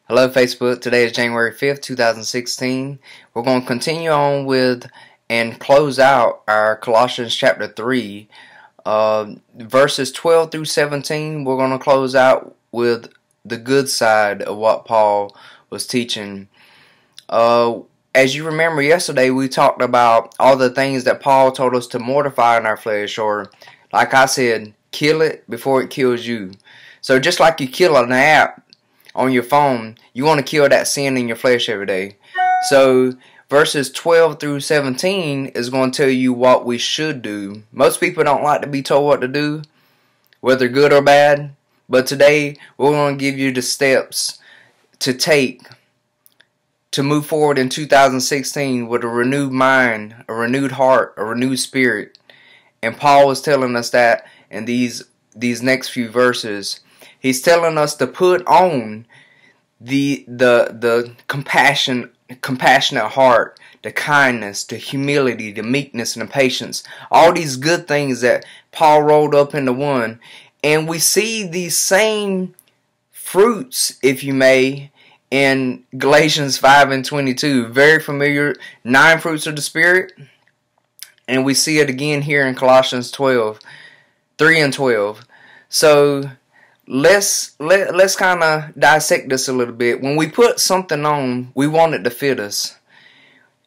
Hello Facebook, today is January 5th, 2016. We're going to continue on with and close out our Colossians chapter 3, verses 12 through 17. We're going to close out with the good side of what Paul was teaching. As you remember yesterday, we talked about all the things that Paul told us to mortify in our flesh, or like I said, kill it before it kills you. So just like you kill an app on your phone, you want to kill that sin in your flesh every day. So verses 12 through 17 is going to tell you what we should do. Most people don't like to be told what to do, whether good or bad. But today we're going to give you the steps to take to move forward in 2016 with a renewed mind, a renewed heart, a renewed spirit. And Paul was telling us that in these next few verses. He's telling us to put on the compassionate heart, the kindness, the humility, the meekness, and the patience. All these good things that Paul rolled up into one. And we see these same fruits, if you may, in Galatians 5 and 22. Very familiar, 9 fruits of the Spirit. And we see it again here in Colossians 3 and 12. So let's kind of dissect this a little bit. When we put something on, we want it to fit us.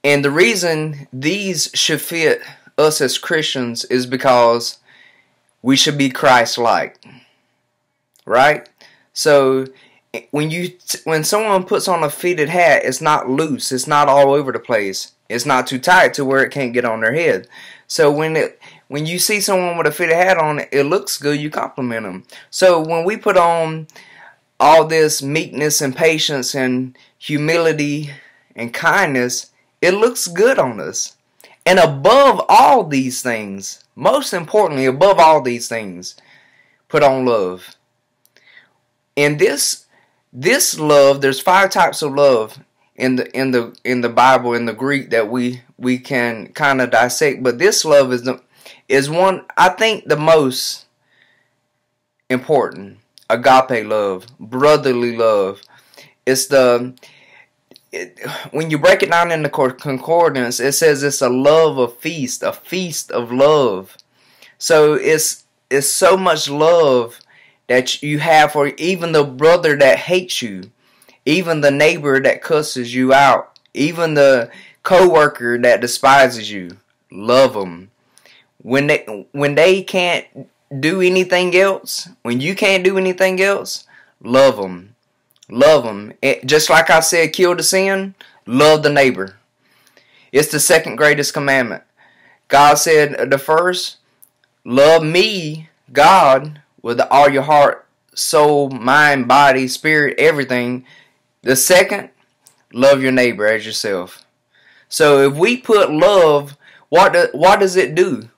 And the reason these should fit us as Christians is because we should be Christ-like. Right? So when someone puts on a fitted hat, it's not loose. It's not all over the place. It's not too tight to where it can't get on their head. So when you see someone with a fitted hat on, it looks good, you compliment them. So when we put on all this meekness and patience and humility and kindness, it looks good on us. And above all these things, most importantly, above all these things, put on love. And this love, there's 5 types of love in the Bible, in the Greek, that we can kind of dissect. But this love is one, I think, the most important. Agape love, brotherly love. It's when you break it down in the concordance, it says it's a love of feast, a feast of love. So it's so much love that you have for even the brother that hates you, even the neighbor that cusses you out, even the co-worker that despises you. Love them. When they can't do anything else, when you can't do anything else, love them. Love them. Just like I said, kill the sin, love the neighbor. It's the second greatest commandment. God said the first, love me, God, with all your heart, soul, mind, body, spirit, everything. The second, love your neighbor as yourself. So if we put love, what does it do?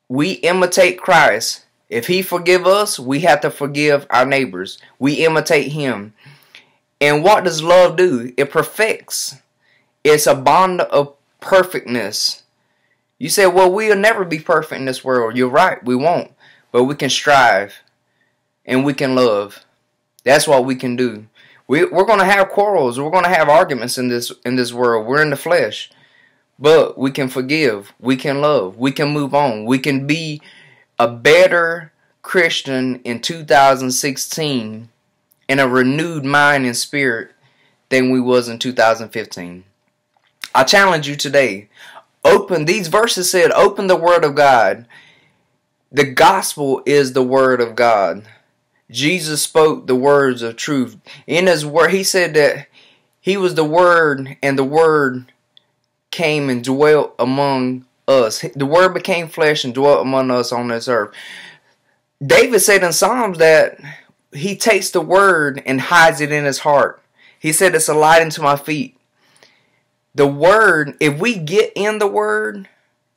We imitate Christ. If He forgive us, we have to forgive our neighbors. We imitate Him. And what does love do? It perfects. It's a bond of perfectness. You say, well, we'll never be perfect in this world. You're right, we won't. But we can strive. And we can love. That's what we can do. We're going to have quarrels. We're going to have arguments in this world. We're in the flesh. But we can forgive. We can love. We can move on. We can be a better Christian in 2016 in a renewed mind and spirit than we was in 2015. I challenge you today. These verses said, open the Word of God. The gospel is the Word of God. Jesus spoke the words of truth. In His Word, He said that He was the Word, and the Word came and dwelt among us. The Word became flesh and dwelt among us on this earth. David said in Psalms that he takes the Word and hides it in his heart. He said it's a light unto my feet. The Word, if we get in the Word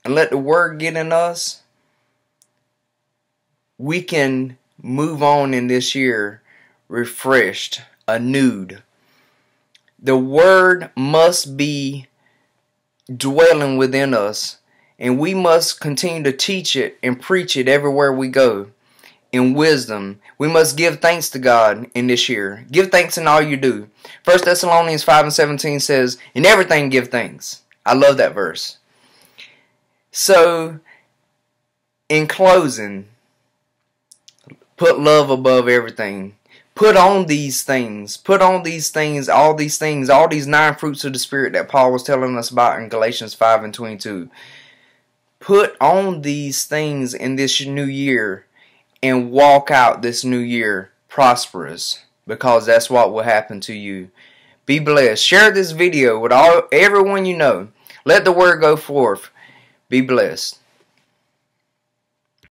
and let the Word get in us, we can move on in this year refreshed, renewed. The Word must be dwelling within us, and we must continue to teach it and preach it everywhere we go. in wisdom. We must give thanks to God in this year. Give thanks in all you do. 1 Thessalonians 5:17 says, in everything give thanks. I love that verse. So, in closing, put love above everything. Put on these things. Put on these things, all these 9 fruits of the Spirit that Paul was telling us about in Galatians 5:22. Put on these things in this new year and walk out this new year prosperous, because that's what will happen to you. Be blessed. Share this video with everyone you know. Let the word go forth. Be blessed.